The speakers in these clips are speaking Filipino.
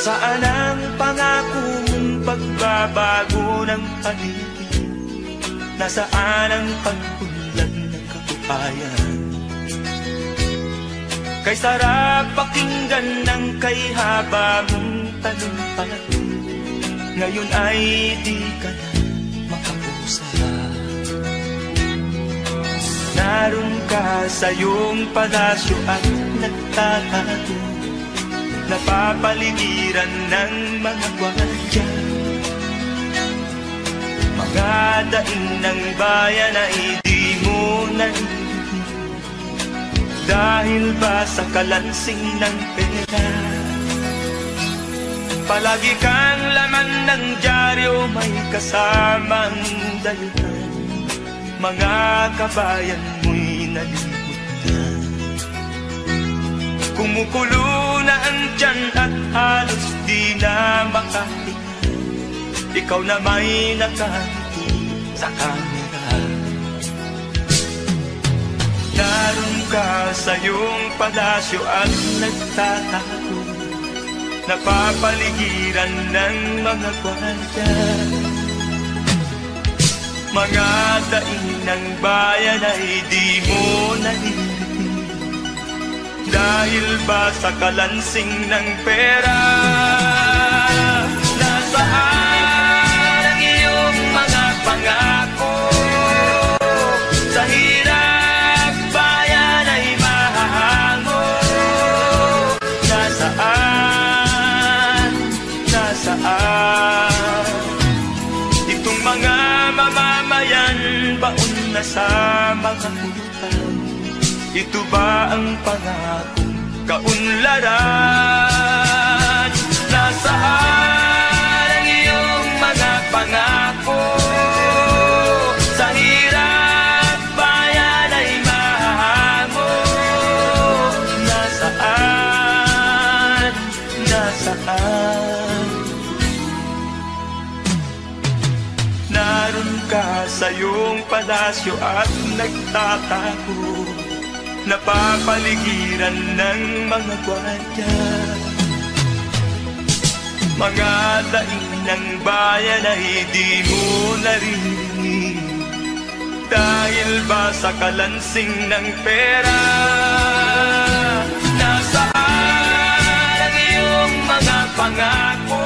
Nasaan ang pangako mong pagbabago ng paligid? Nasaan ang pag-unlad ng kabuhayan? Kay sarap pakinggan ng kay haba mong talumpati, ngayon ay di ka na makausap. Naroon ka sa iyong palasyo at nagtatago, napapaligiran ng mga gwardiya. Mga daing ng bayan ay di mo narinig, dahil ba sa kalansing ng pera? Palagi kang laman ng dyaryo, may kasamang dayuhan. Mga kabayan mo'y nalimutan. Kumukulo na ang tiyan at halos di na makahinga, ikaw na may nakangiti sa kamera. Naroon ka sa iyong palasyo at nagtatago, napapaligiran ng mga gwardiya. Mga daing ng bayan ay di mo narinig, dahil ba sa kalansing ng pera? Nasaan ang iyong mga pangako? Sa hirap bayan ay mahahango. Nasaan? Nasaan? Itong mga mamamayan, baon na sa mga utang. Ito ba ang pangakong kaunlaran? Nasaan ang iyong mga pangako? Sa hirap bayan ay mahango. Nasaan? Nasaan? Naroon ka sa iyong palasyo at nagtatago, napapaligiran ng mga gwardiya. Mga daing ng bayan ay di mo narinig, dahil ba sa kalansing ng pera? Nasaan ang iyong mga pangako?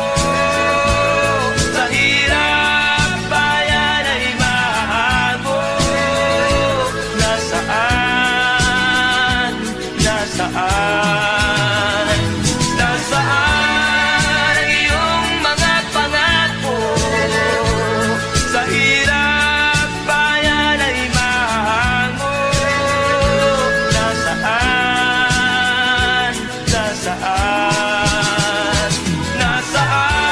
Sa hirap bayan ay mahago. Nasaan? Nasaan? Nasaan ang iyong mga pangako? Sa hirap bayan ay mahango. Nasaan? Nasaan? Nasaan?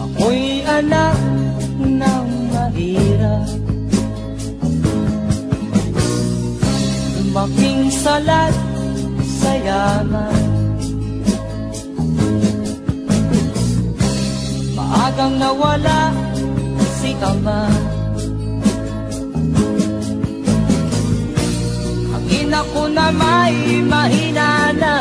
Ako'y anak ng mahirap, lumaking salat sa yaman. Maagang nawala si ama, ang ina ko na may mahina na.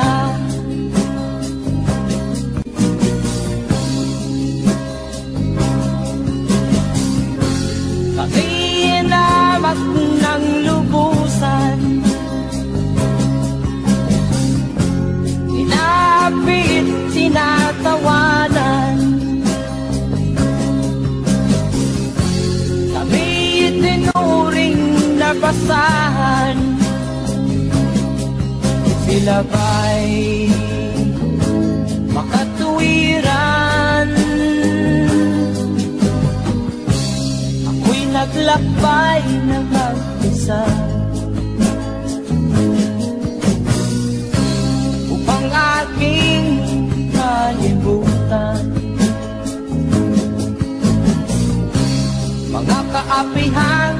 Kainamak ng lubusan, inapit, tinatawanan. Kami itinuring na basahan, sila ba'y makatuwiran? Ako'y naglakbay na mag-isa, aking kalibutan. Mga kaapihan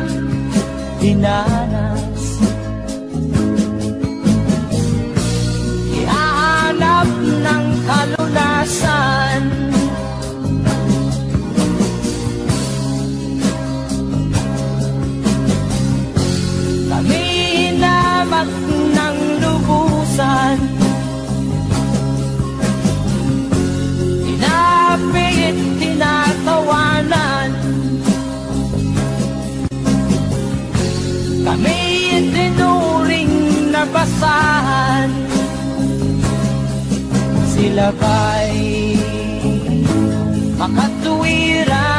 dinanas, ihahanap ng kalunasan. Kami hinamak ng lubusan, tinapit, tinatawanan. Kami tinuring na basahan, sila ba'y makatuwiran?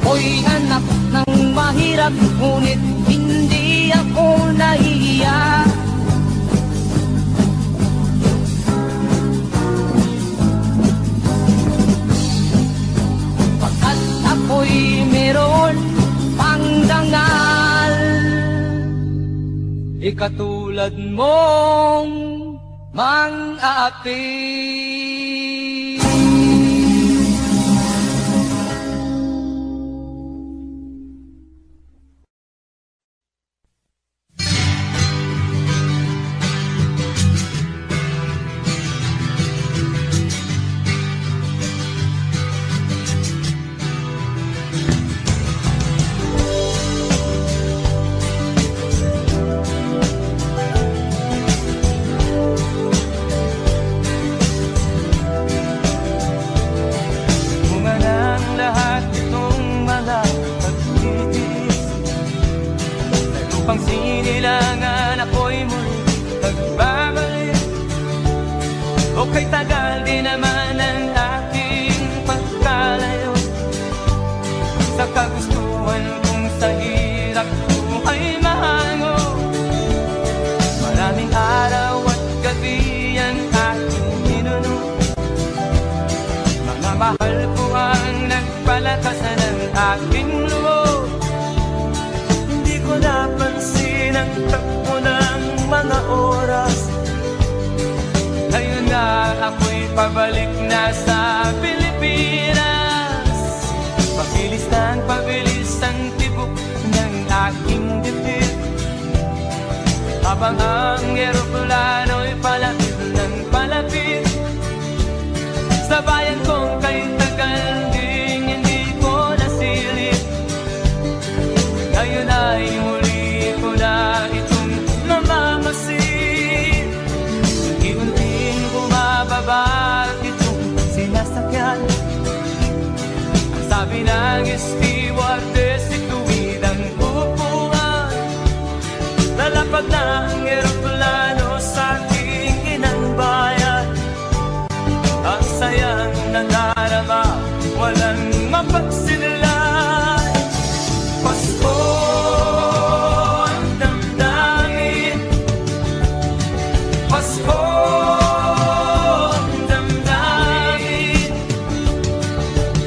Ako'y anak ng mahirap, ngunit hindi ako nahihiya. Pagkat ako'y meron pang dangal, ikatulad mong mang-aapi. Pang sinilangan ako'y muli nagbabalik. O kay tagal din naman ang aking pagkalayo sa kagustuhan kong sa hirap ko ay mahango. Maraming araw at gabi ang aking ninuno, mga mahal ko ang nagpalakasan ng aking loob. Hindi ko napansin ang takbo ng mga oras. Ngayon na ako'y pabalik na sa Pilipinas. Pabilis ng pabilis ang tibok ng aking dibdib, habang ang eroplano'y palapit ng palapit sa bayan kong kay tagal ding hindi ko nasilip. Ngayon ay muli ko na itong namamasid. Unti-unting bumababa itong sinasakyan. Ang sabi ng stewardess, ituwid ang upuan. Lalapag na ang eroplano sa aking inang bayan. Ang sayang nadarama, walang mapagsinilay. Pasko ang damdamin, Pasko ang damdamin,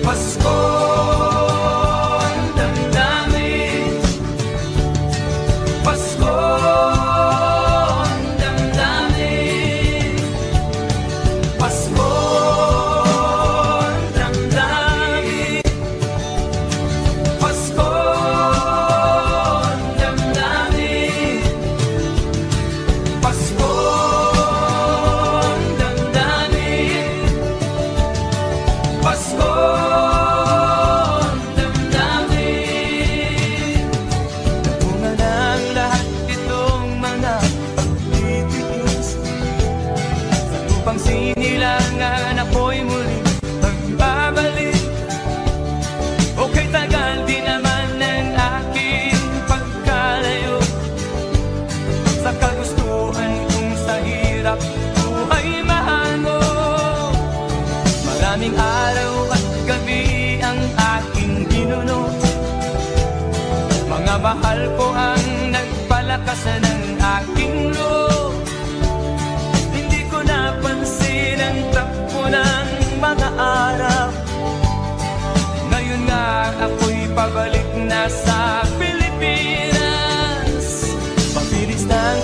Pasko ang damdamin, Pasko pagmamahal ko ang nagpalakas ng aking loob. Hindi ko napansin ang takbo ng mga araw. Ngayon nga ako'y pabalik na sa Pilipinas.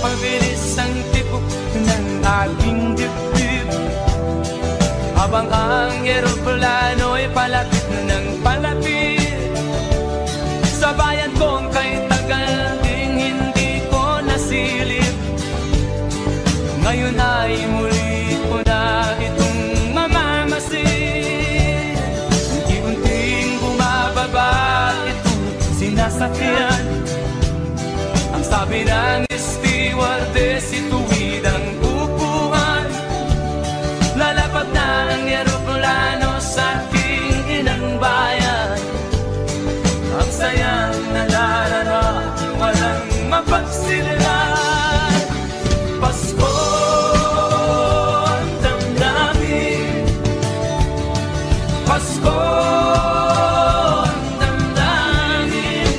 Pabilis ang tibok ng aking dibdib, habang ang eroplano'y palapit ng palapit sa bayan kong kay tagal ding hindi ko nasilip. Ngayon ay muli ko na itong mamamasin. Unti-unting bumababa itong sinasakyan. Ang sabi ng stewardess, ituwid ang upuan. Lalapag na ang eroplano sa aking inang bayan. Ang sayang nalarara, walang mapagsilan. Pasko ang damdamin, Pasko ang damdamin,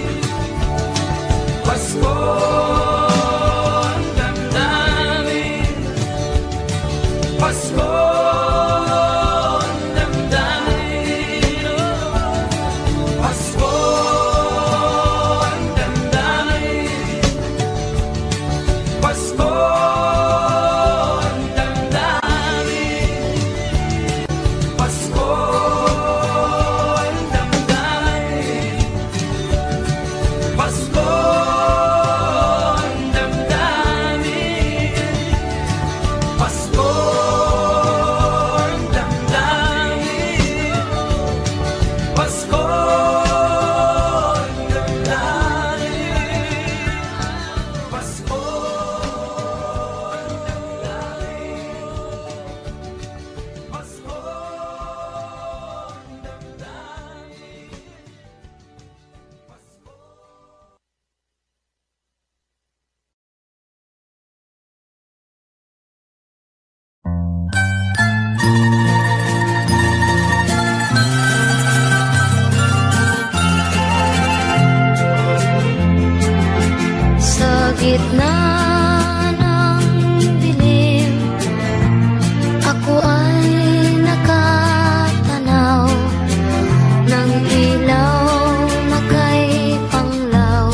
Pasko ang damdamin, Pasko ang damdamin, Pasko ang damdamin, Pasko ang damdamin, Pasko ang damdamin, Pasko ang damdamin, Pasko ang damdamin, Pasko ang damdamin, Pasko ang damdamin, Pasko ang Sa gitna ng dilim, ako ay nakatanaw ng ilaw na kay panglaw.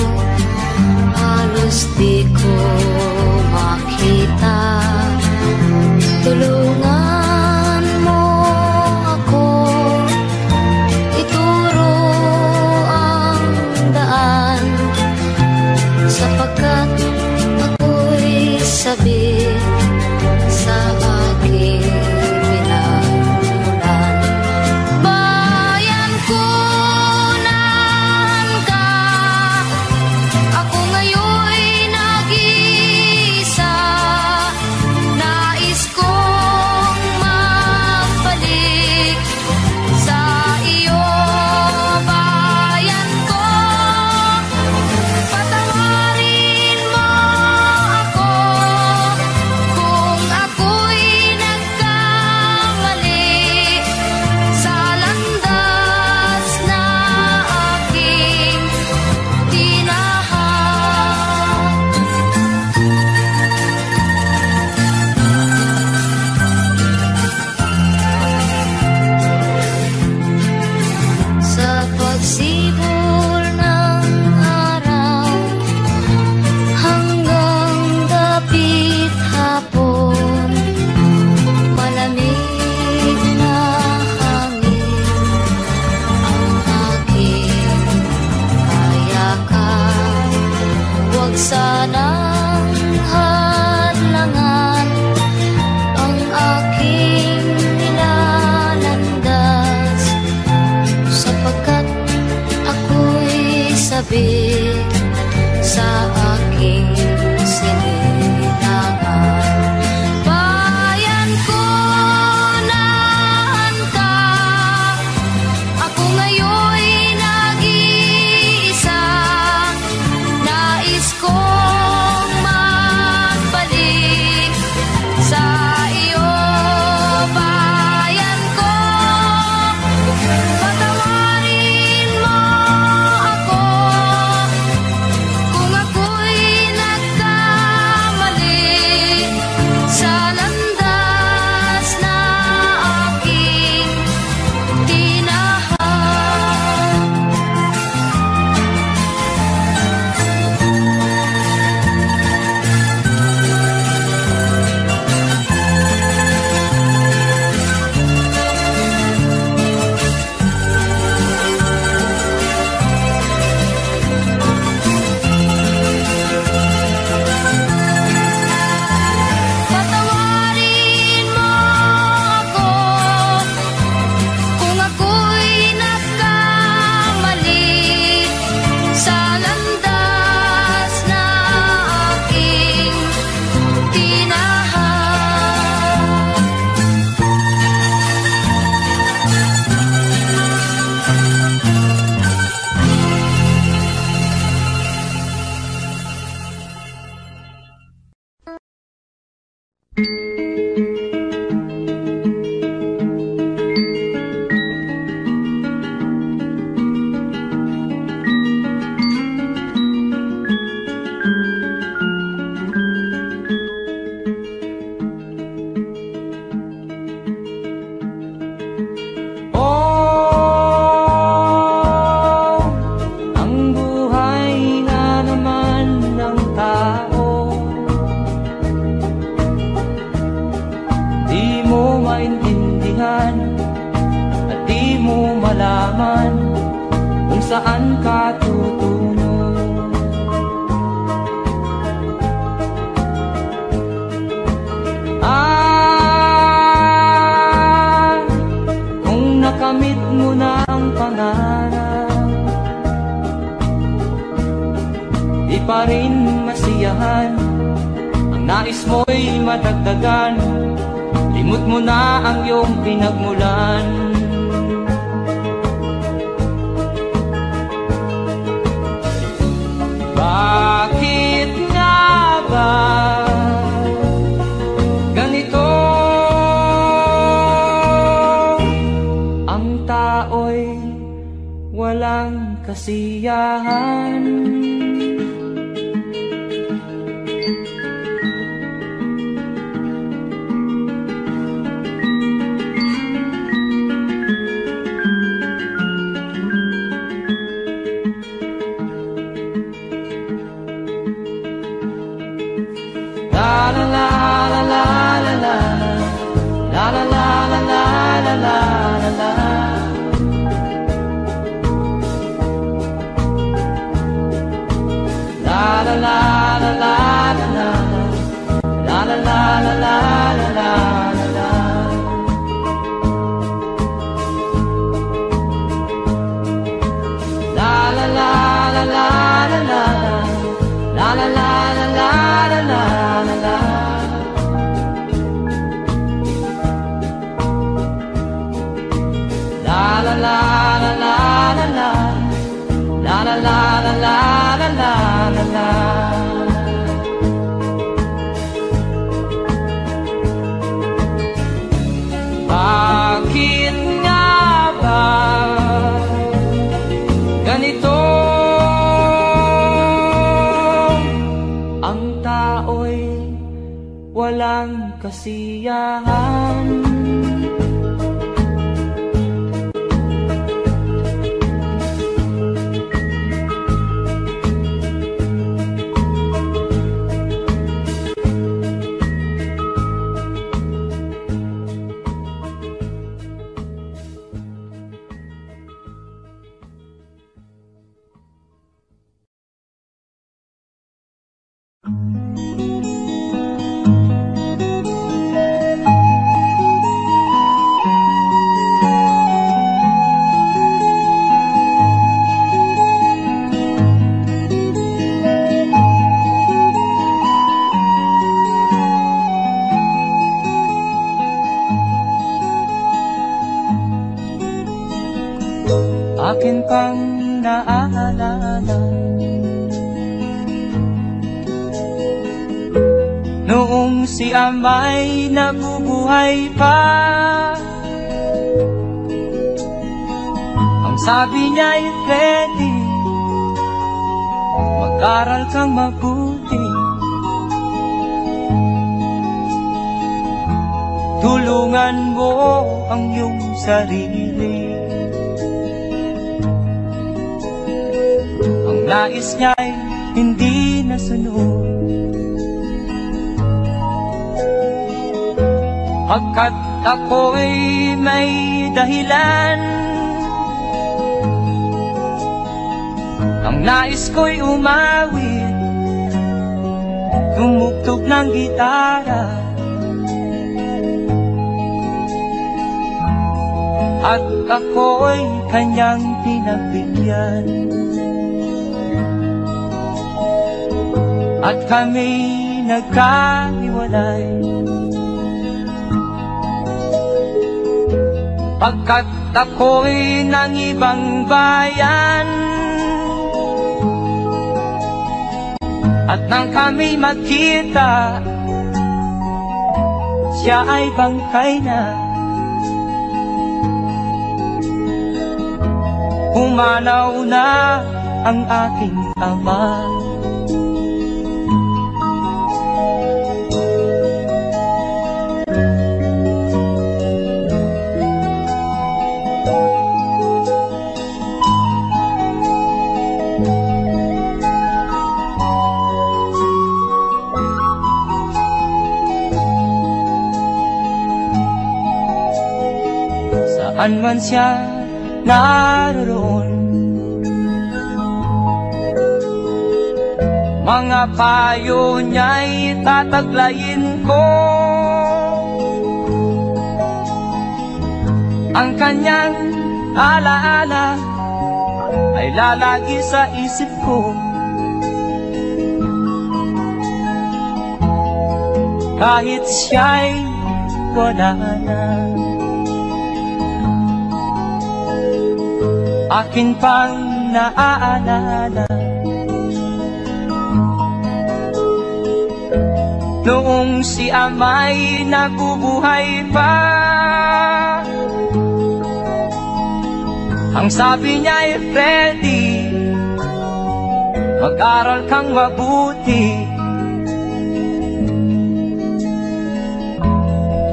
Halos di ko makita. Tulungan mo ako, ituro ang daan, sapagkat ako'y sabi sa aking pinagmulan. Bayan ko, naan ka? Ako ngayon'y nag-iisa. Nais kong magbalik sa iyo, bayan ko. Patawarin mo ako kung ako'y nagkamali sa landas na aking tinahan. Sa pagsibol ng araw hanggang dapit hapon, malamig na hangin ang aking kayakan. Huwag sanang hadlangan ang aking nilalandas, sapagkat ako'y sabi sa aking sinilangan. Bayan ko, naan ka? Ako ngayon'y nag-iisa. Nais kong magbalik sa iyo, bayan ko. Patawarin mo ako Saan ka tutungo? Kung nakamit mo na ang pangarap, di pa rin masiyahan. Ang nais mo'y madagdagan, limot mo na ang iyong pinagmulan. Bakit nga ba ganito? Ang tao'y walang kasiyahan. Bakit nga ba ganito? Ang tao'y walang kasiyahan. Akin pang naaalala noong si ama'y nabubuhay pa. Ang sabi niya'y ready, mag-aral kang mabuti, tulungan mo ang iyong sarili. Ang nais niya'y hindi nasunod, pagkat ako'y may dahilan. Ang nais ko'y umawit, tumugtog ng gitara, at ako'y kanyang pinagbigyan. At kami nagkahiwalay, pagkat ako'y ng ibang bayan. At nang kami magkita, siya ay bangkay na. Pumanaw na ang aking ama. Saan man siya naroon, mga payo niya'y tataglayin ko. Ang kanyang alaala ay lalagi sa isip ko. Kahit siya'y wala na, akin pang naaalala noong si ama'y nabubuhay pa. Ang sabi niya'y Freddy, mag-aral kang mabuti,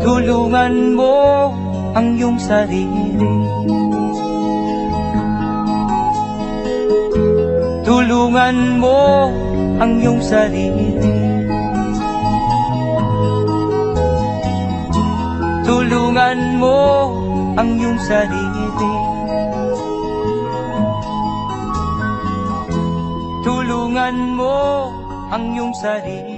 tulungan mo ang iyong sarili. Tulungan mo ang iyong sarili. Tulungan mo ang iyong sarili. Tulungan mo ang iyong sarili.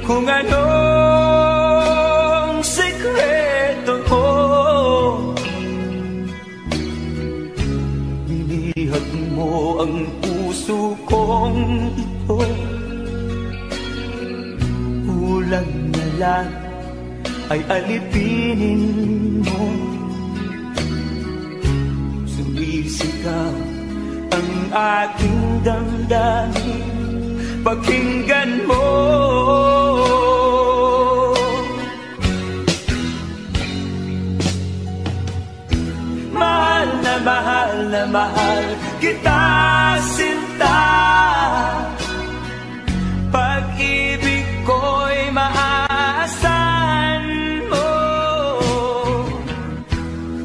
Kung anong sekreto ko, nilihag mo ang puso kong ito. Kulang na lang ay alipinin mo. Sumisigaw ang aking damdamin, pakinggan mo. Mahal na mahal kita, sinta. Pag-ibig ko'y maaasahan mo.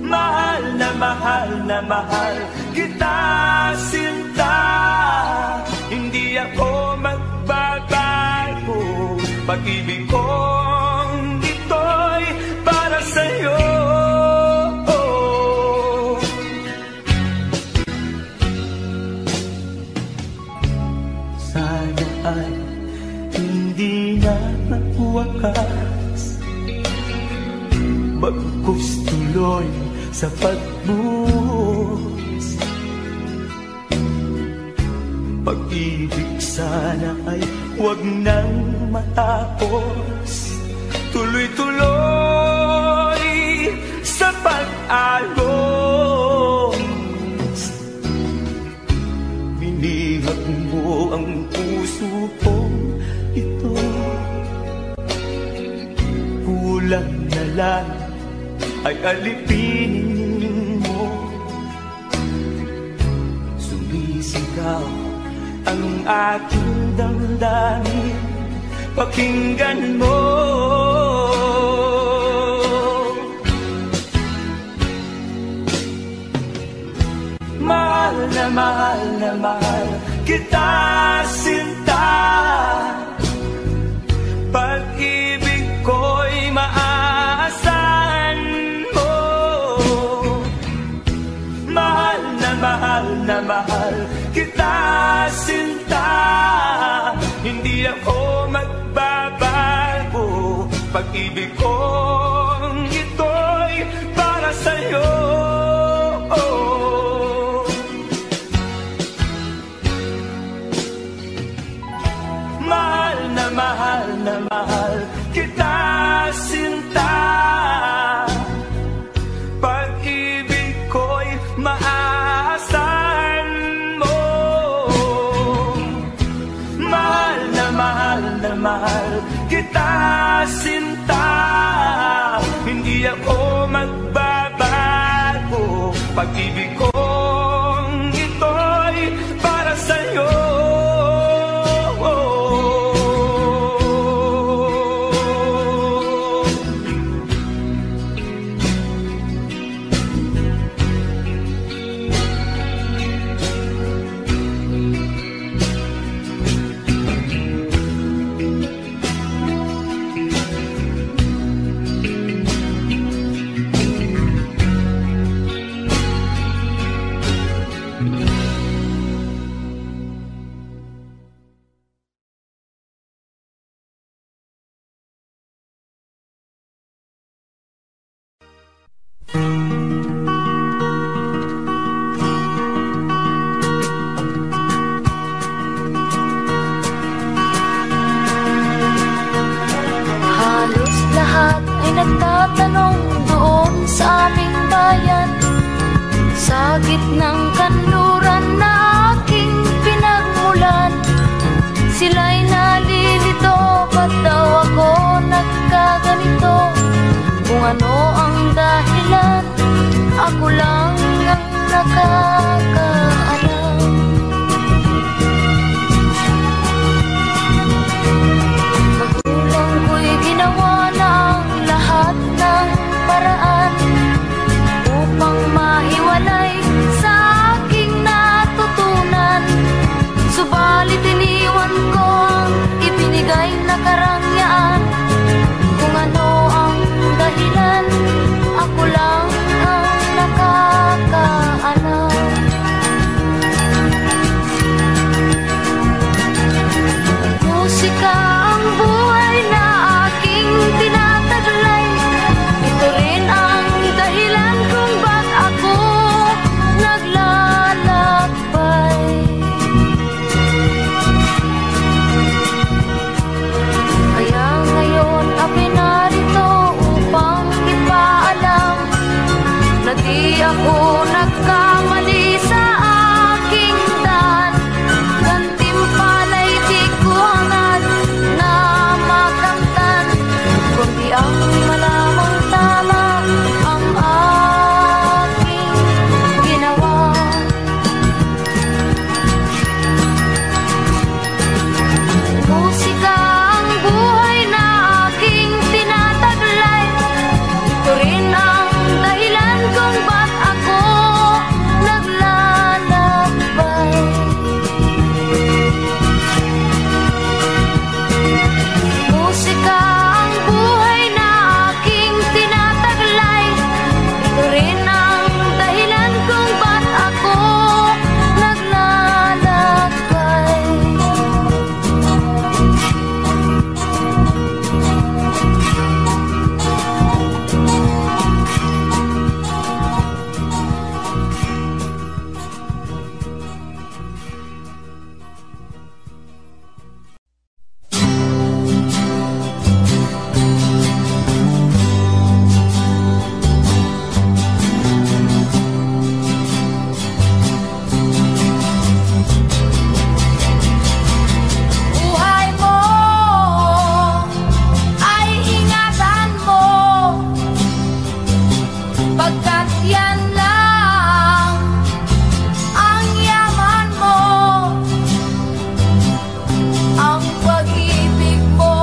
Mahal na mahal kita, sinta. Hindi ako magbabago. Pag-ibig kong ito'y para sa'yo. Sana ay hindi na magwakas, bagkus tuloy sa pagbuhos. Pag-ibig sana ay huwag nang matapos, tuloy-tuloy sa pag-alos. Binihag mo ang puso kong ito. Kulang na lang ay alipinin mo. Sumisigaw ang aking damdamin, pakinggan mo. Pag-ibig kong ito'y para sa'yo. Mahal na mahal na mahal kita, sinta. Pag-ibig ko'y maaasahan mo. Mahal na mahal kita, sinta. Hindi ako magbabago. Pag-ibig kong ito'y para sa'yo. Nagtatanong doon sa aming bayan, sa gitnang kanluran na aking pinagmulan. Sila'y nalilito, ba't daw ako nagkaganito? Kung ano ang dahilan, ako lang ang nakakaalam. Magulang ko'y ginawa ng lahat ng paraan upang mahiwalay sa aking natutunan. Subalit iniwan ko ang ibinigay na karangyaan. Kung ano ang dahilan, ako lang ang nakakaalam. Musika ang buhay na aking tinataglay. Ito rin ang dahilan kung ba't ako naglalakbay. Kaya ngayon ako'y narito upang ipaalam na di ako nagkamali sa aking daan. Gantimpala'y di ko hangad na makamtan, kundi ang malamang tama ang aking ginawa. Musika ang buhay na aking tinataglay. Ito rin ang dahilan kung ba't ako naglalakbay. Musika ang buhay na aking tinataglay. Ito rin ang dahilan kung ba't ako naglalakbay. Buhay mo ay ingatan mo, pagkat yan lang ang yaman mo. Ang pag-ibig mo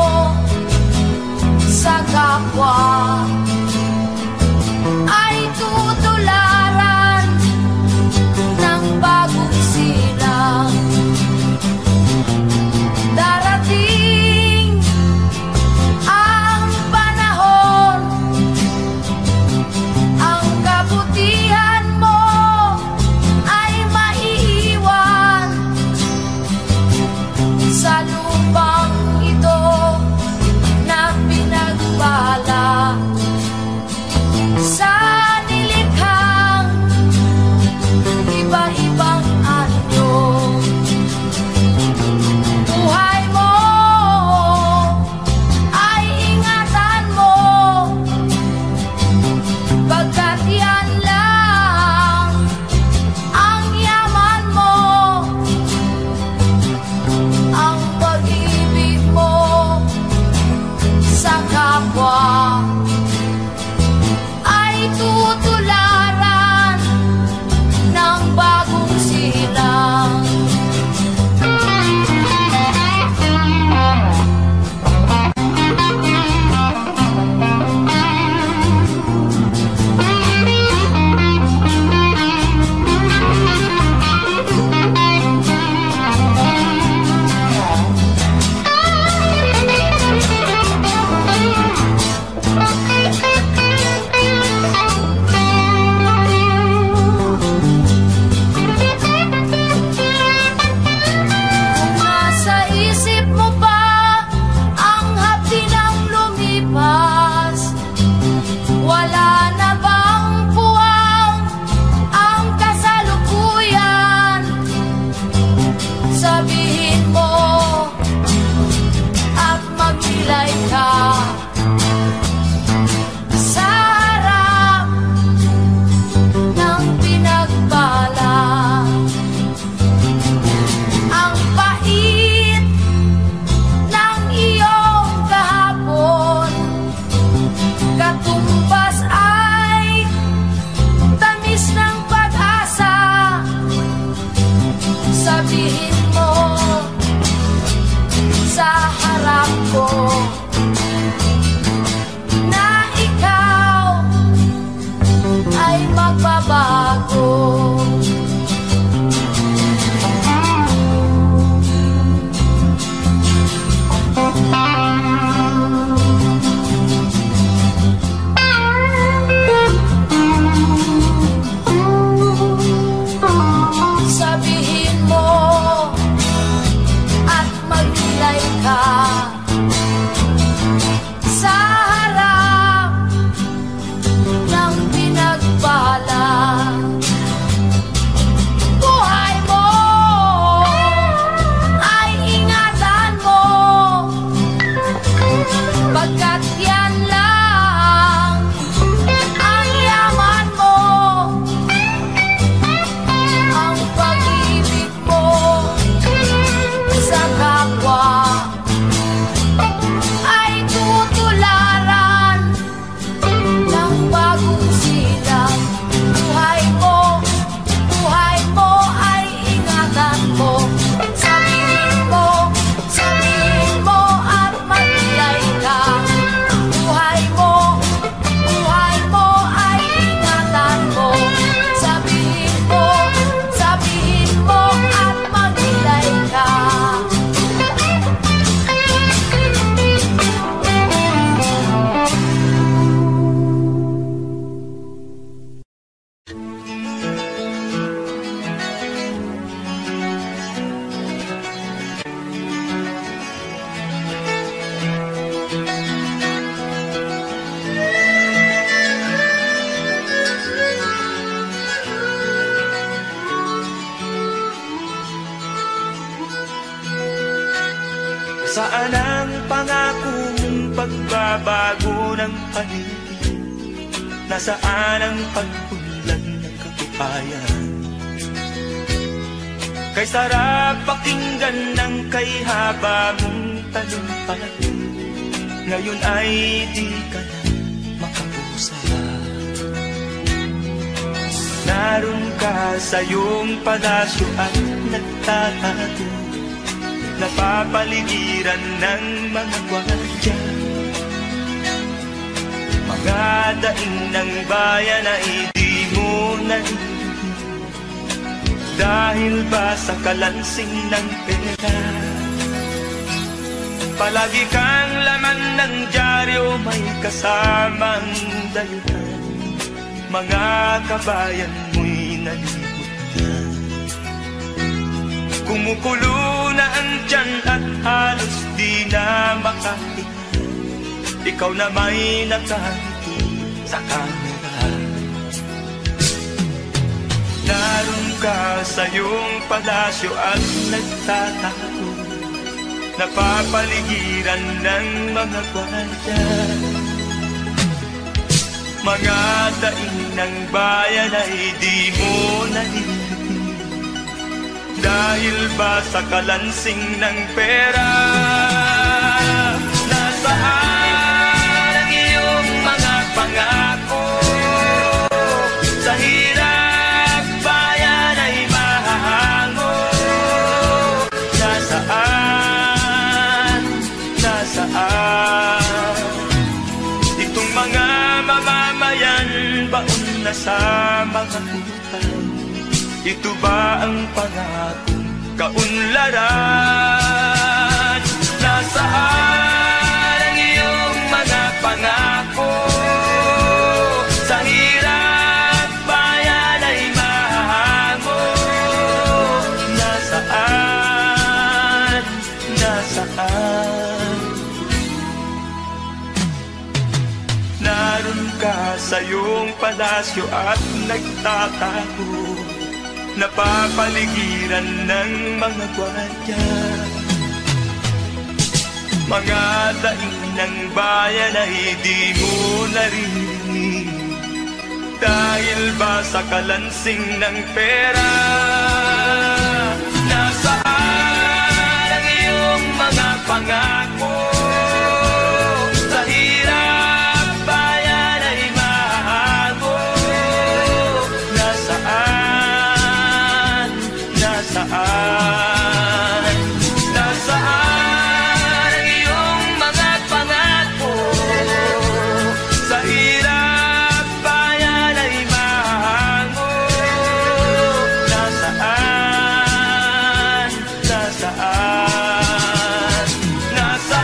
sa kapwa ay tutularan ng bagong silang. Darating ang panahon, ang kabutihan mo ay maiiwan sa lupang ito na pinagbago. kapwa ay tutularan ng bagong silang. Saan ang pangako mong pagbabago ng paligid? Nasaan ang pagpunlan ng katibayan? Kay sarap pakinggan ng kay haba mong talumpati, ngayon ay di ka na makapusa. Naroon ka sa iyong palasyo at nagtatago, napapaligiran ng mga gwardiya. Mga daing ng bayan na hindi mo narinig, dahil ba sa kalansing ng pera? Palagi kang laman ng dyaryo, may kasamang dayuhan. Mga kabayan mo'y nalimutan. Kumukulo na ang tiyan at halos di na makahinga. Ikaw na may nakangiti sa kamera. Naroon ka sa iyong palasyo at nagtatago, napapaligiran ng mga gwardiya. Mga daing ng bayan ay di mo narinig, dahil ba sa kalansing ng pera? Nasaan ang mga mamamayan, baon na sa mga utang. Ito ba ang pangakong kaunlaran? Nasaan ang iyong mga pangako? Sa hirap bayan ay mahango. Nasaan? Nasaan? Naroon ka sa iyong palasyo at nagtatago, napapaligiran ng mga gwardiya. Mga daing ng bayan ay di mo naririnig, dahil ba sa kalansing ng pera? Nasaan ang iyong mga pangako? Sa hirap bayan ay mahago. Nasaan? Nasaan? Nasaan ang iyong mga pangako? Sa hirap bayan ay mahango. Nasaan? Nasaan? Nasaan?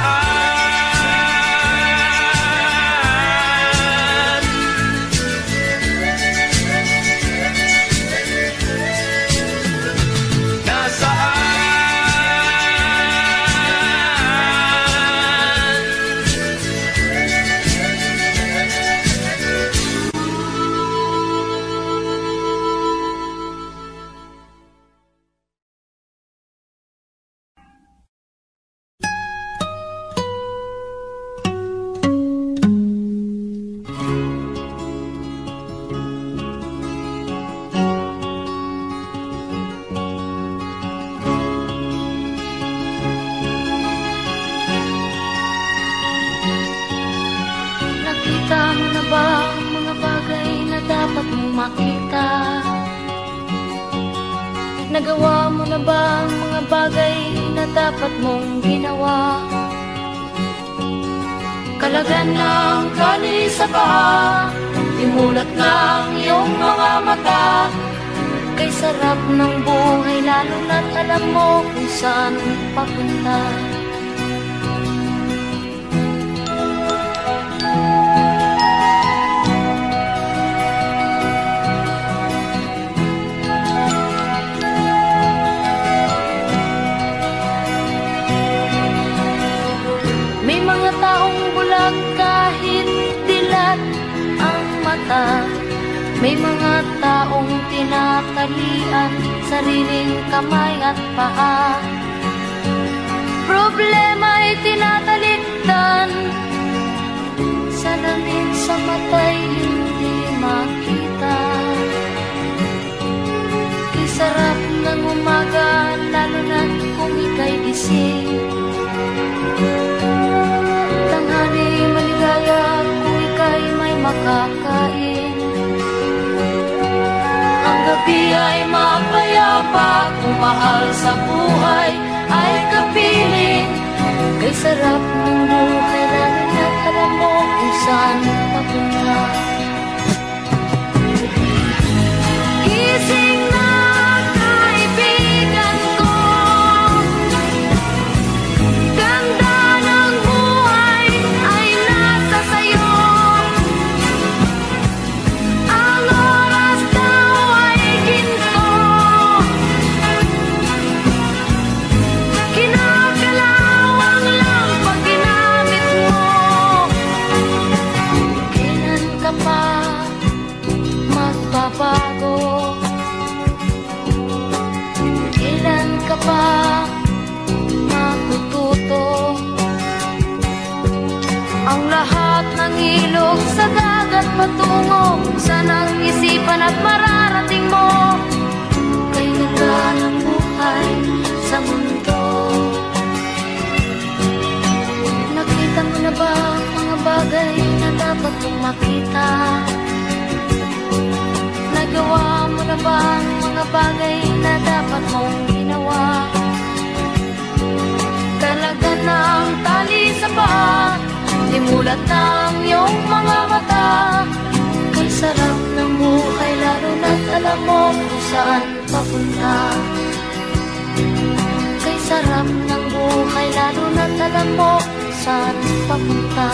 Nakita mo na ba ang mga bagay na dapat mong makita? Nagawa mo na ba ang mga bagay na dapat mong ginawa? Kalagan ng tali sa paa, imulat ng iyong mga mata. Kay sarap ng buhay, lalo na't alam mo kung saan papunta. May mga taong bulag kahit dilat ang mata. May mga taong tinatalian sariling kamay at paa. Problema'y tinatalikdan, salamin sa mata'y hindi makita. Kisarap ng umaga, lalo na't kung ika'y gising. Tanghali maligaya kung ika'y may makakain. Ang gabi ay mapayapa kung mahal sa buhay ay kapiling. Kay sarap ng buhay, lalo na't alam mo kung saan papunta. Gising na kaibigan ko, ganda ng buhay ay nasa sayo. Ang oras daw ay ginto, kinakalawang lang pag ginamit mo. Kailan ka pa magbabago? Kailan ka pa matututo? Ang lahat ng ilog sa dagat patungo, saan ang isipan at mararating mo? Kay ganda ng buhay sa mundo. Nakita mo na ba ang mga bagay na dapat mong makita? Nagawa mo na ba ang mga bagay na dapat mong ginawa? Kalagan ng tali sa paa, imulat ng iyong mga saan papunta. Kay sarap ng buhay, lalo na't alam mo kung saan papunta.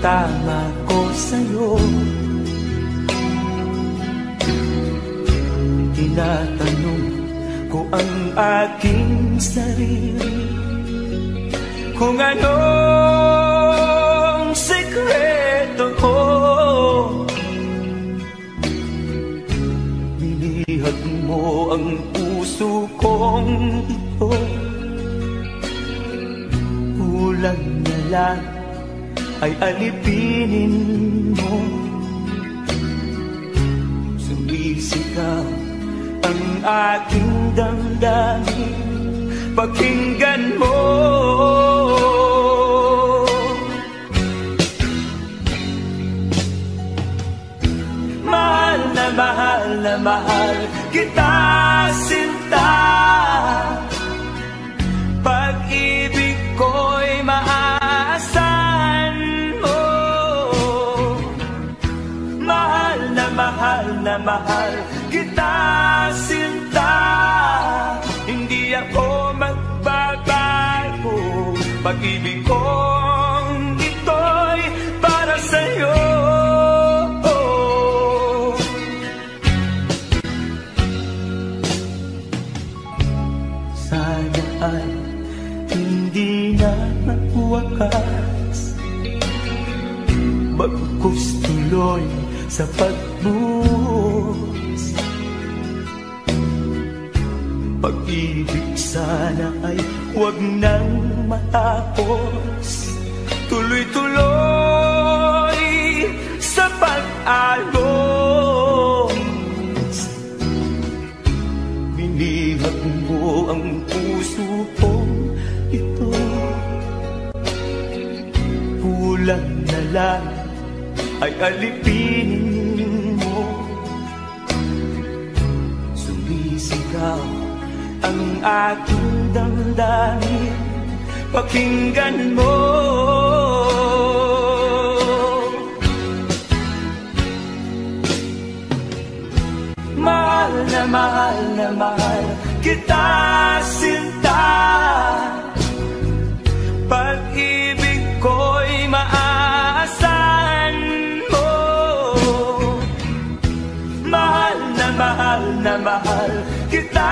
Tama ko sa'yo, tinatanong ko ang aking sarili kung anong sekreto ko. Binihag mo ang puso kong ito, kulang na lang ay alipinin mo. Sumisigaw ang aking damdamin, pakinggan mo. Mahal na mahal na mahal kita, sinta. Pag-ibig ko'y maaasahan mo. Mahal na mahal kita, sinta. Hindi ako magbabago. Pag-ibig kong ito'y para sa'yo. Sana ay hindi na magwakas, bagkus tuloy sa pagbuhos. Pag-ibig sana ay huwag nang matapos, tuloy-tuloy sa pag-alos. Binihag mo ang puso kong ito, kulang na lang ay alipinin mo. Sumisigaw ang aking damdamin, pakinggan mo. Mahal na mahal kita, sinta. Pag-ibig ko'y maaasahan mo. Mahal na mahal kita,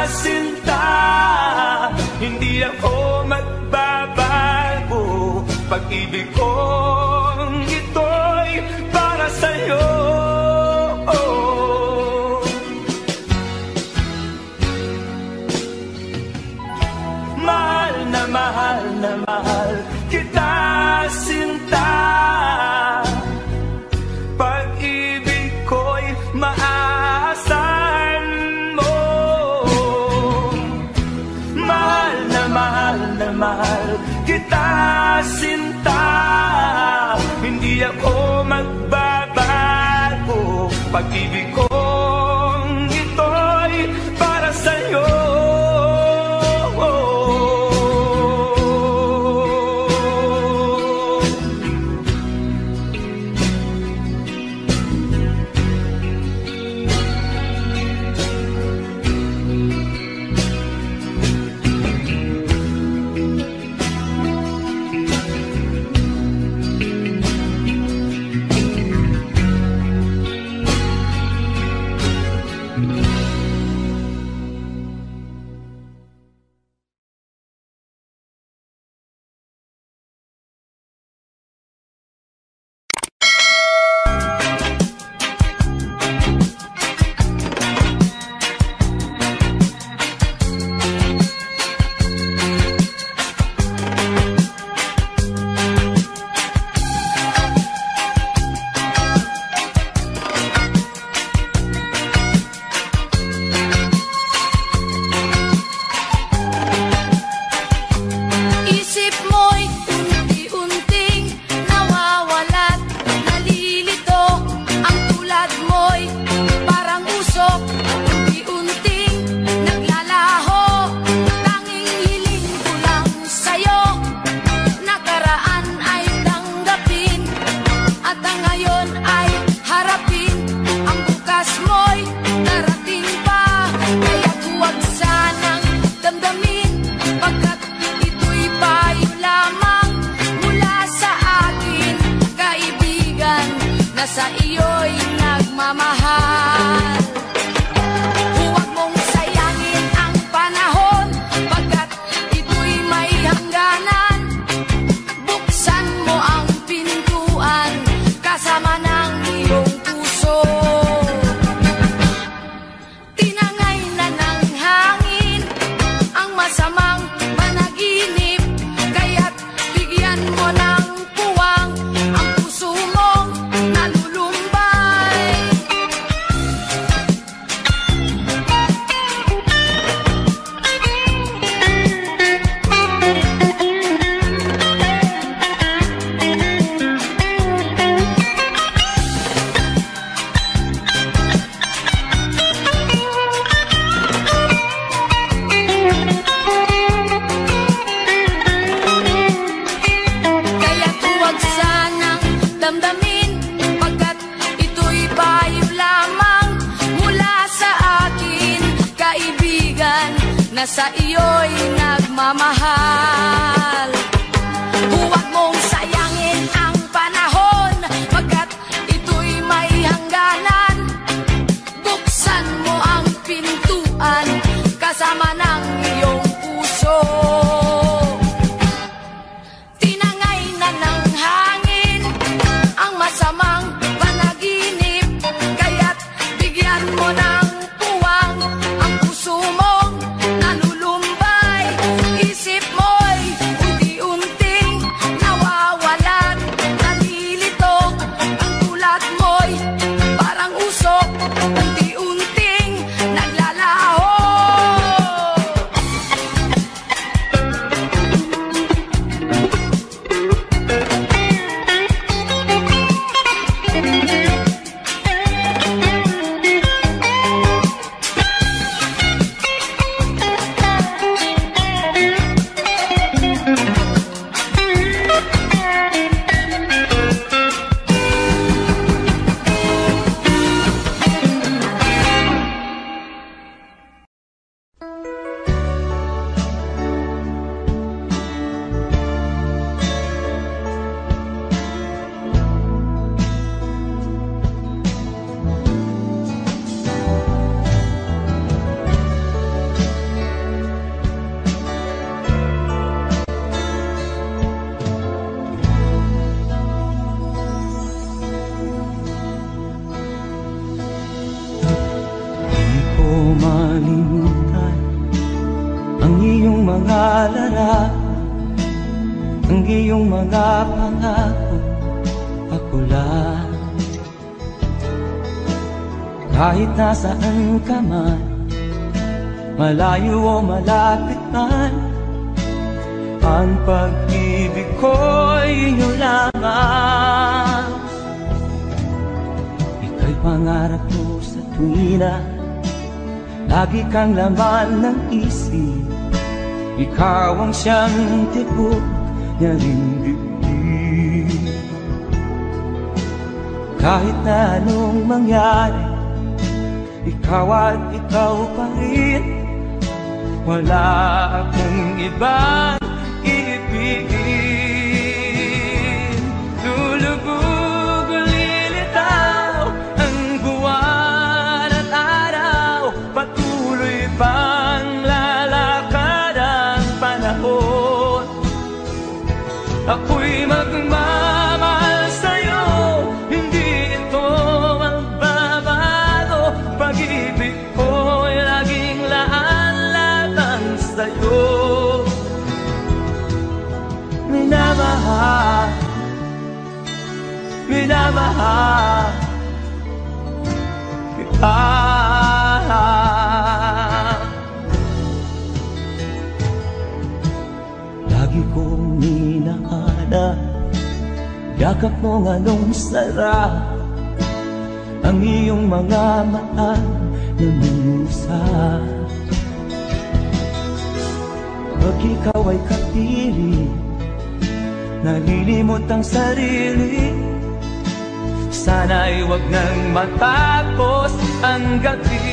sinta. Hindi ako magbabago. Pag-ibig kong ito'y para sa'yo. Mahal na mahal kita, sinta. Pag-ibig ko'y maaasahan mo. Mahal na mahal kita, sinta. Hindi ako magbabago. Pag-ibig kong ito'y para sa'yo. sa iyo'y nagmamahal. Huwag mong sayangin ang panahon, pagkat ito'y may hangganan. Buksan mo ang pintuan kasama ng iyong puso. Tinangay na ng hangin ang masamang panaginip, kaya't bigyan mo ng puwang ang puso mong nalulumbay. Isip mo'y unti-unting nawawalan, nalilito ang tulad mo'y parang usok, unti-unting naglalaho. Di ko malimutan ang iyong mga larawan, ang iyong mga pangako, ako lang. Kahit nasaan ka man, malayo o malapit man, ang pag-ibig ko'y iyo lamang. Ika'y pangarap ko sa tuwina, lagi kang laman ng isip. Ikaw ang siyang tibok niya ring dibdib. Kahit na anong mangyari, ikaw at ikaw pa rin. Wala akong ibang iibigin. Lulubog o lilitaw ang buwan at araw, patuloy pang lalakad ang panahon. Ako'y magmamahal sa'yo, hindi ito magbabago. Pag-ibig ko'y laging laan-laan sa'yo. Minamahal, minamahal kita. Lagi kong minahana, yakap mong anong sarap, ang iyong mga mata na musap. Pag ikaw ay kapiling, nalilimot ang sarili, sana'y wag nang matapos ang gabi.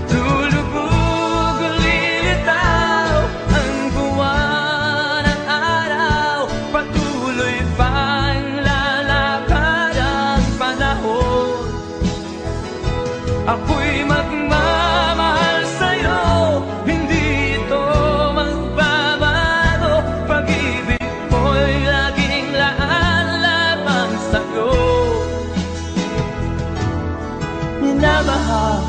Lulubog o lilitaw ang buwan at araw, patuloy pang lalakad ang panahon. Ako'y magmamahal sa'yo, hindi ito magbabago. Pag-ibig ko'y laging laan lamang sa'yo. Minamahal,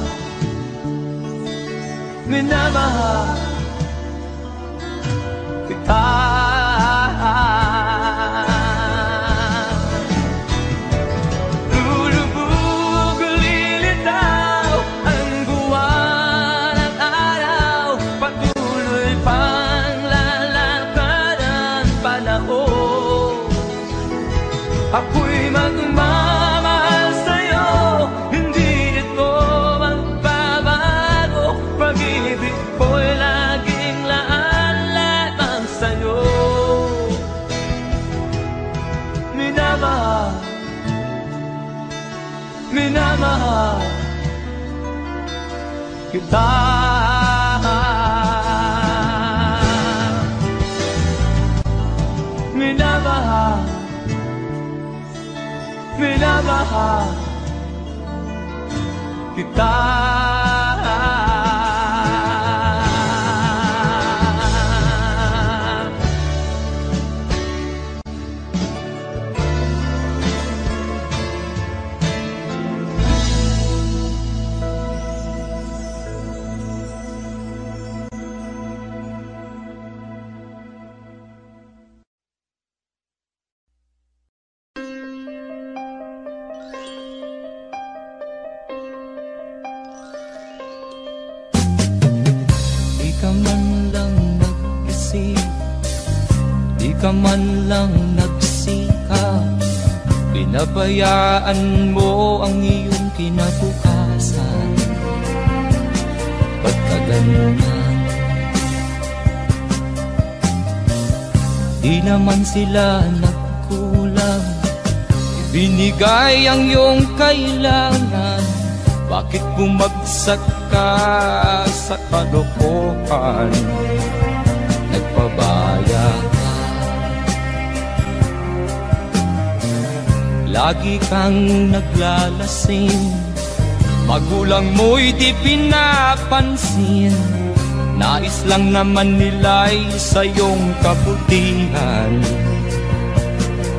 minamahal kita. Lulubog o lilitaw ang buwan at araw, patuloy pang lalakad ang panahon. Ako'y magmamahal sa'yo, hindi ito magbabago. Pag-ibig ko'y laging laan lamang sa'yo. Minamahal, minamahal kita. minamahal kita. Ka man lang nagsikap, pinabayaan mo ang iyong kinabukasan. Pagkaganyan, di naman sila nagkulang, ibinigay ang iyong kailangan. Bakit bumagsak ka sa kalokohan? Nagpabaya ka, lagi kang naglalasing, magulang mo'y di pinapansin. Nais lang naman nila'y sa iyong kabutihan.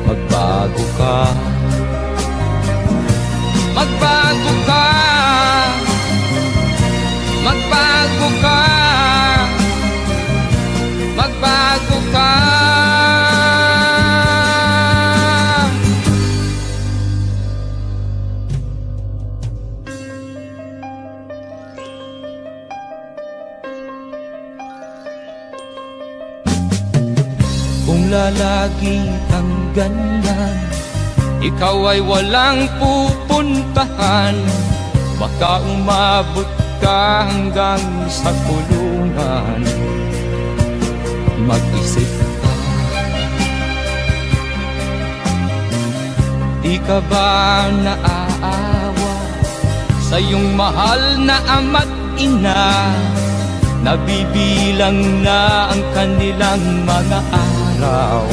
Magbago ka, magbago ka, magbago ka, magbago ka. Kung lalagi kang ganyan, ikaw ay walang pupuntahan. Baka umabot ka hanggang sa kulungan. Mag-isip ka, di ka ba naaawa sa iyong mahal na ama't ina? Nabibilang na ang kanilang mga araw.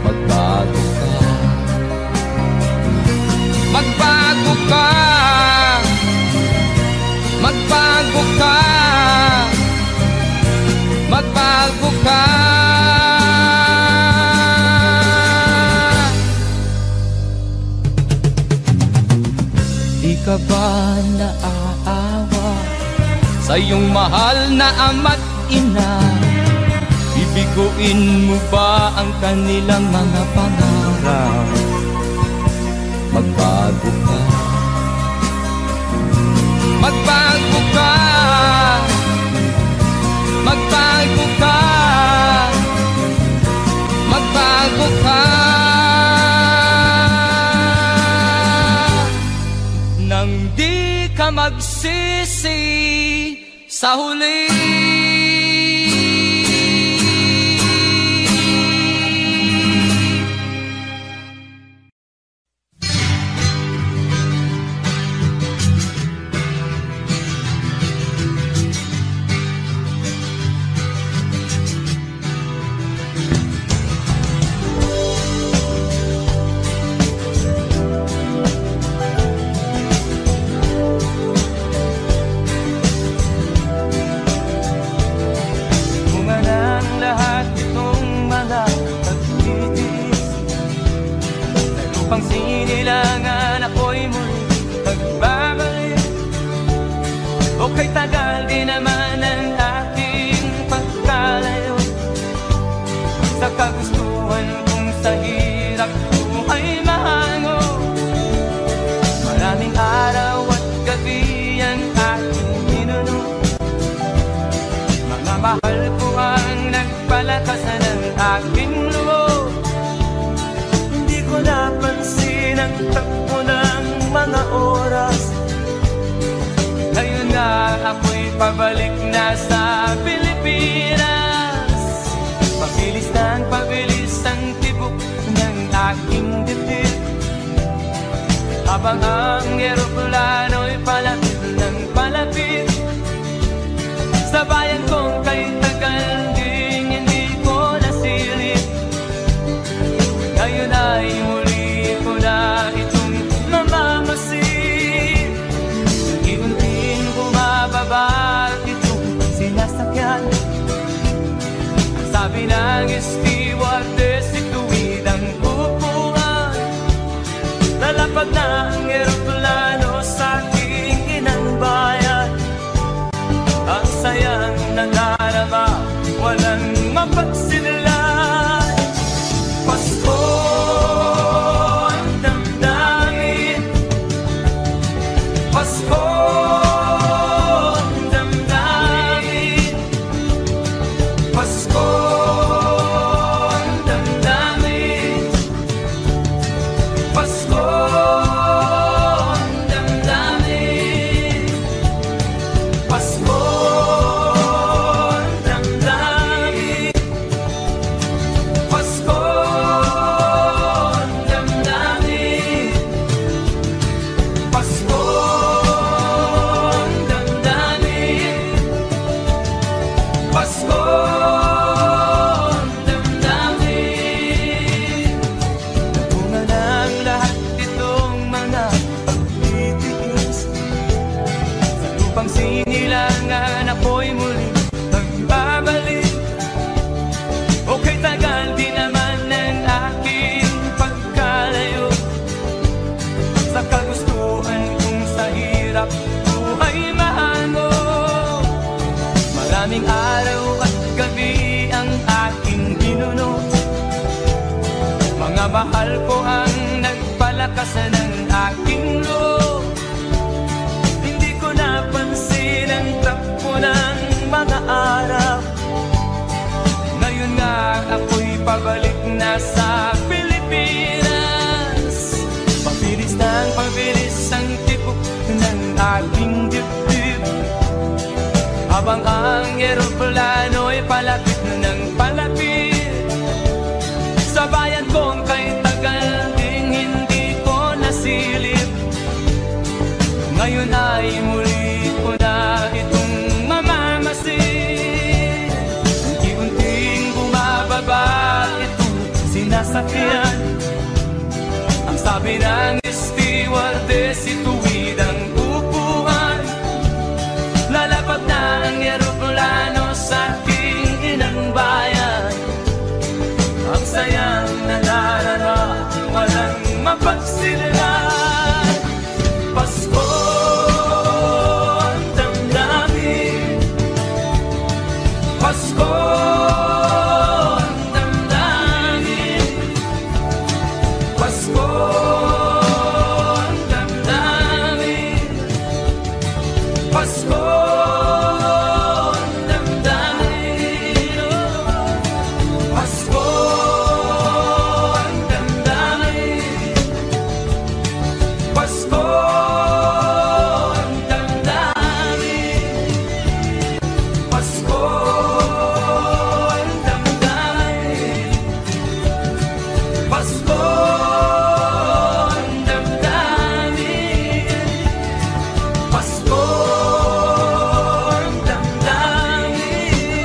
Magbago ka, magbago ka, magbago ka, magbago ka. Di ka ba naaawa sa iyong mahal na ama't ina? Bibiguin mo ba ang kanilang mga pangarap? Magbago ka, magbago ka, magbago ka, magbago ka. Nang di ka magsisi sa huli. Kay tagal din naman ang aking pagkalayo sa kagustuhan kong sa hirap buhay mahango. Maraming araw at gabi ang aking minuno. Mga mahal ko ang nagpalakasan ng aking loob. Hindi ko napansin ang takbo ng mga oras. Ngayon nga ako'y pabalik na sa Pilipinas. Pabilis ang tibok ng aking dibdib, habang ang eroplano'y palapit ng palapit sa bayan kong kay tagal ding hindi ko nasilip. Ngayon ay muli ko na sabi ng stewardess, ituwid ang upuan. Lalapag na ang eroplano sa aking inang bayan. Ang sayang nadarama, walang mapagsinlan. Pasko ang damdamin, Pasko ang damdamin, Pasko ang damdamin, Pasko ang damdamin, Pasko ang damdamin, Pasko ang damdamin, Pasko ang damdamin, Pasko ang damdamin. Bunga ng lahat itong mga pagtitiis, sa lupang sinilangan ako'y muli magbabalik. Okay, tagal di naman ang aking pagkalayo sa kagustuhan kong sa hirap buhay mahango. Maraming araw at gabi ang aking ginuno, mga mahal ko ang nagpalakas ng aking loob. Hindi ko napansin ang takbo ng mga araw. Ngayon nga ako'y pabalik na sa Pilipinas. Pabilis ng pabilis ang tibok ng aking dibdib, habang ang eroplano'y palapit ng palapit sa bayan kong kay tagal ding hindi ko nasilip. Ngayon ay muli ko na itong mamamasin. Unti-unting bumababa itong sinasakyan. Ang sabi ng stewardess, ituwid ang upuan. Lalapag na ang eroplano sa aking inang bayan. Ang sayang nadarama, walang mapagsinlan. Pasko ang damdamin, Pasko ang damdamin, Pasko ang damdamin, Pasko ang damdamin, Pasko ang damdamin, Pasko ang damdamin, Pasko ang damdamin, Pasko ang damdamin, Pasko ang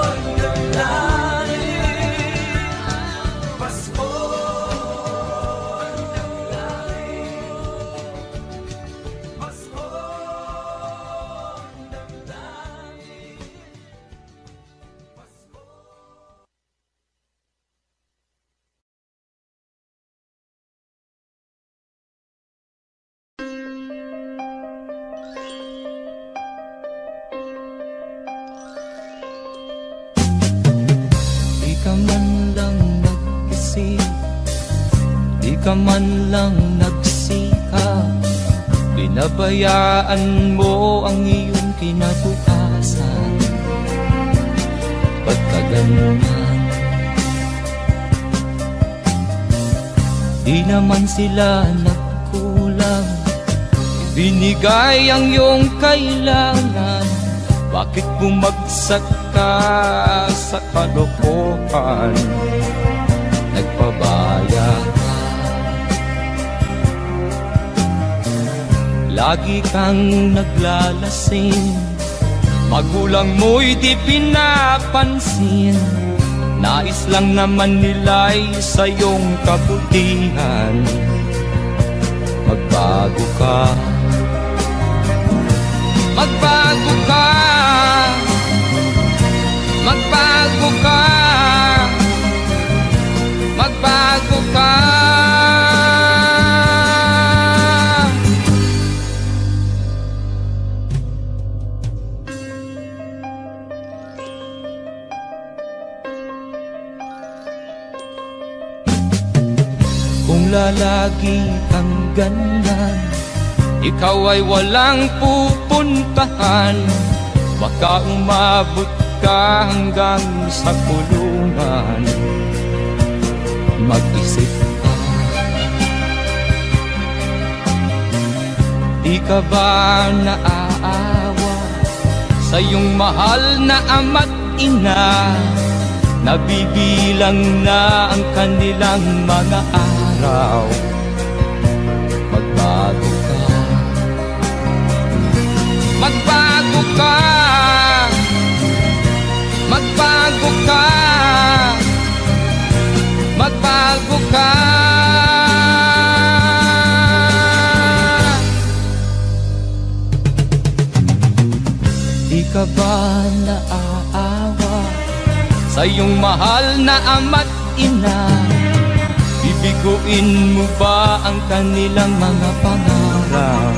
damdamin, Pasko ang damdamin, Pasko ang damdamin, Pasko ang Di ka man lang nag-isip, di ka man lang nagsikap, pinabayaan mo ang iyong kinabukasan. Ba't ka ganyan? Di naman sila nagkulang, binigay ang iyong kailangan. Bakit bumagsak ka sa kalokohan? Nagpabaya ka, lagi kang naglalasing, magulang mo'y di pinapansin. Nais lang naman nila'y sa iyong kabutihan. Magbago ka, magbago ka, lalagi kang ganyan, ikaw ay walang pupuntahan. Baka umabot ka hanggang sa kulungan. Mag-isip ka, di ka ba naaawa sa iyong mahal na ama't ina? Nabibilang na ang kanilang mga araw. Magbago ka, magbago ka, magbago ka, magbago ka. Di ka ba naaawa sa iyong mahal na ama't ina? Bibiguin mo ba ang kanilang mga pangarap?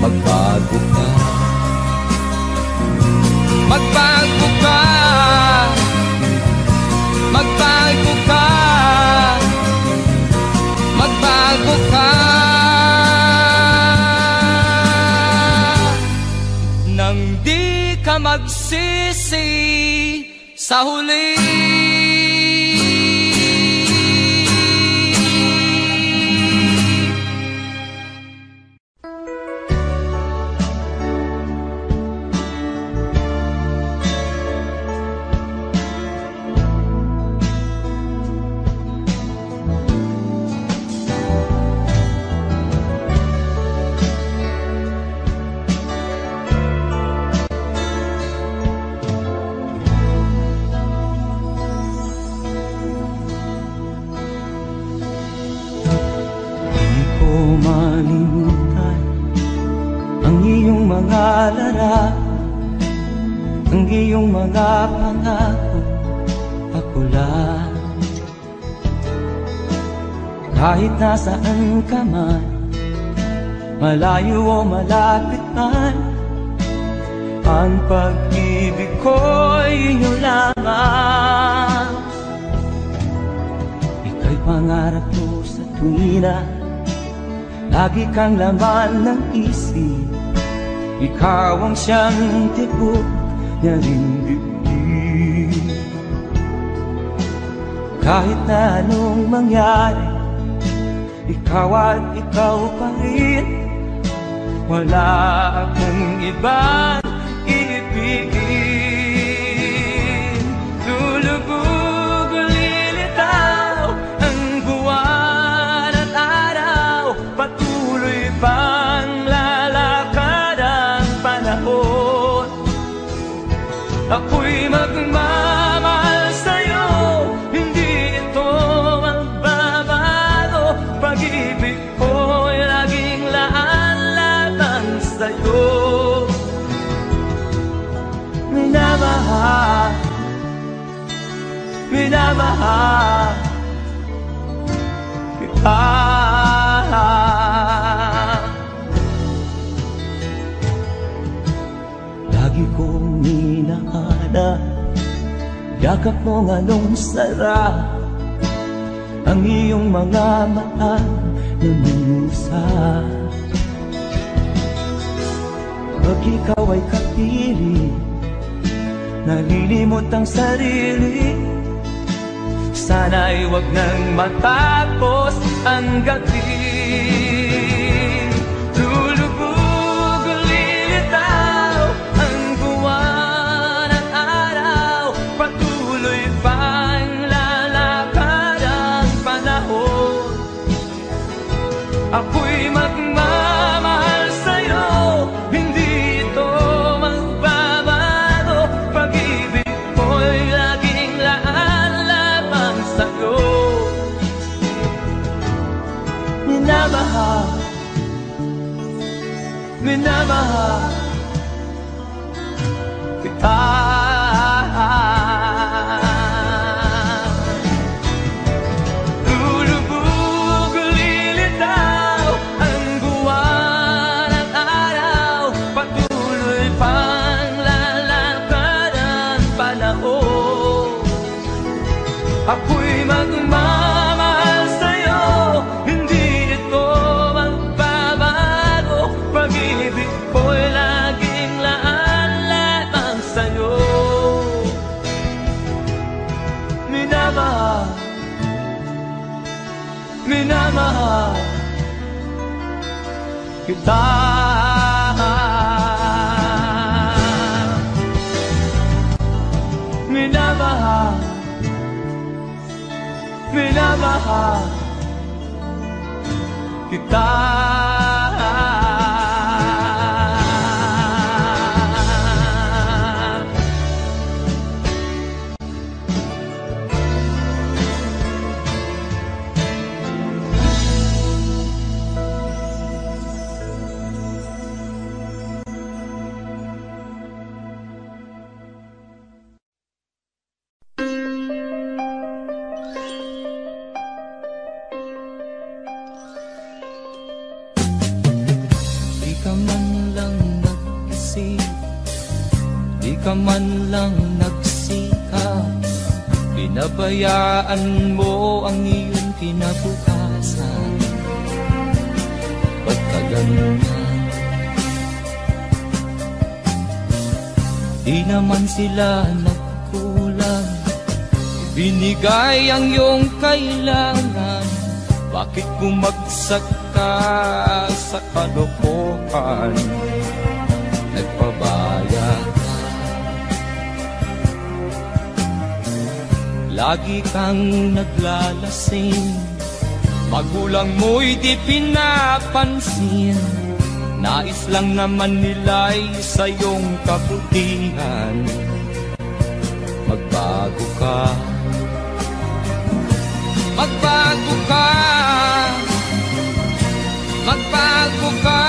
Magbago ka, magbago ka, magbago ka, magbago ka. Nang di ka magsisi sa huli. Ang iyong mga pangako, ako lang. Kahit nasaan ka man, malayo o malapit man, ang pag-ibig ko'y iyo lamang. Ika'y pangarap ko sa tuwina, lagi kang laman ng isip. Ikaw ang siyang tibok niya rin bibig. Kahit na anong mangyari, ikaw at ikaw pa rin. Wala akong ibang ibigin. Lulubog o lilitaw ang buwan at araw, patuloy pang lalakad ang panahon. Ako'y magmamahal sa'yo, hindi ito magbabago. Pag-ibig ko'y laging laan-laan sa'yo. Minamahal, minamahal kita. Lagi kong hinahanap yakap mong anong sarap, ang iyong mga mata na minusa. Pag ikaw ay kapili, nalilimot ang sarili. Sana'y wag nang matapos ang gabi. Lulubog o lilitaw ang buwan at araw, patuloy pang lalakad ang panahon. Ako'y magmamahal sa'yo, hindi ito magbabago. Pag-ibig ko'y laging laan lamang sa'yo. Minamahal, minamahal kita. Lulubog o lilitaw ang buwan at araw, patuloy pang lalakad ang panahon. Ako'y magmamahal sa'yo, minamahal kita. Minamahal, minamahal kita. Di ka man lang nagsikap, pinabayaan mo ang iyong kinabukasan. Ba't ka ganyan? Di naman sila nagkulang, binigay ang iyong kailangan. Bakit bumagsak ka sa kalokohan? Nagpabaya ka, lagi kang naglalasing, magulang mo'y di pinapansin. Nais lang naman nila'y sa iyong kabutihan. Magbago ka, magbago ka, magbago ka,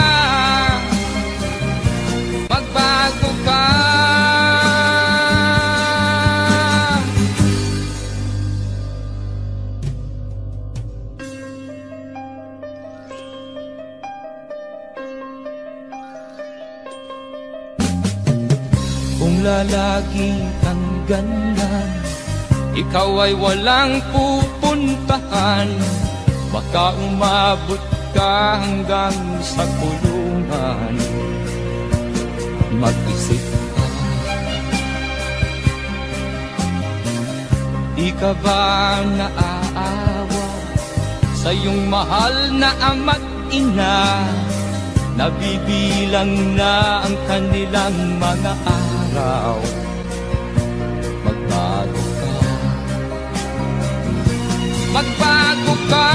magbago ka. Kung lalagi kang ganyan, ikaw ay walang pupuntahan. Baka umabot ka hanggang sa kulungan. Mag-isip ka, di ka ba naaawa sa iyong mahal na ama't ina? Nabibilang na ang kanilang mga araw. Magbago ka, magbago ka,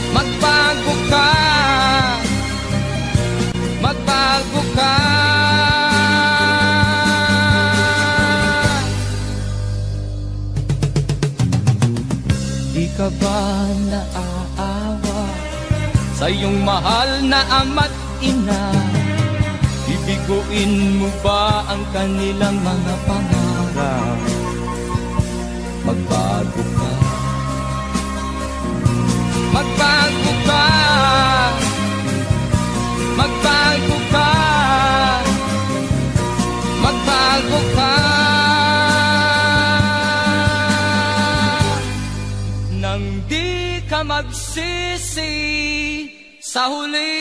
magbago ka, magbago ka. Di ka ba naaawa sa iyong mahal na ama't ina? Bibiguin mo ba ang kanilang mga pangarap? Magbago ka, magbago ka, magbago ka, magbago ka. Nang di ka magsisi sa huli.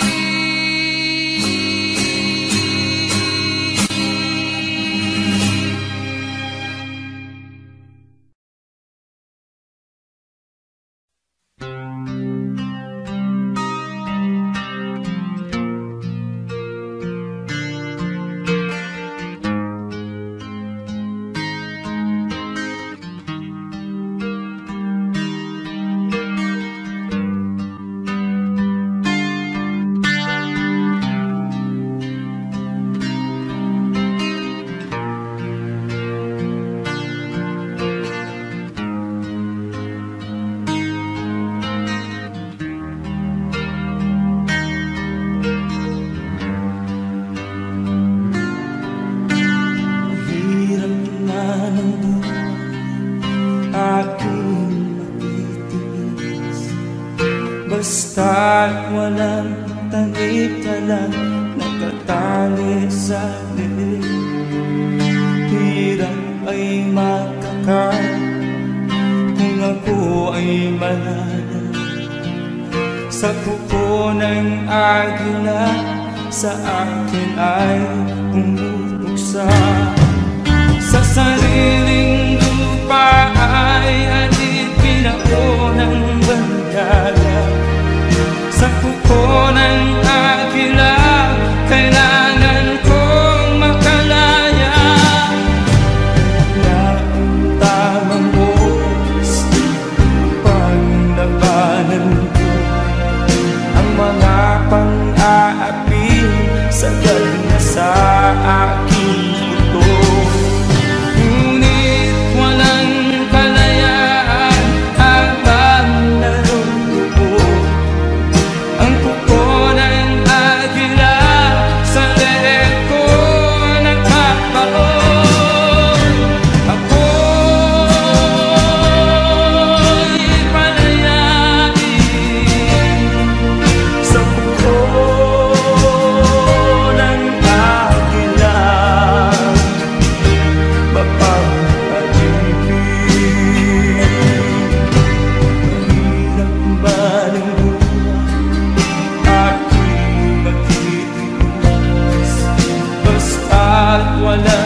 Basta't walang tanik ka lang natatali sa liig. Hirap ay makakain kung ako ay malala. Sa kuko ng agila sa akin ay umubuksa. Sa sariling lupa ay alipin ako ng sa aking mundo. Ngunit walang kalayaan habang naroroon ang kuko ng agila sa leeg ko nagpapaon. Ako'y palayain Sa kuko ng agila, mapapag-ibig. Mahirap ba ng buhay? Ako'y magtitiis basta't wala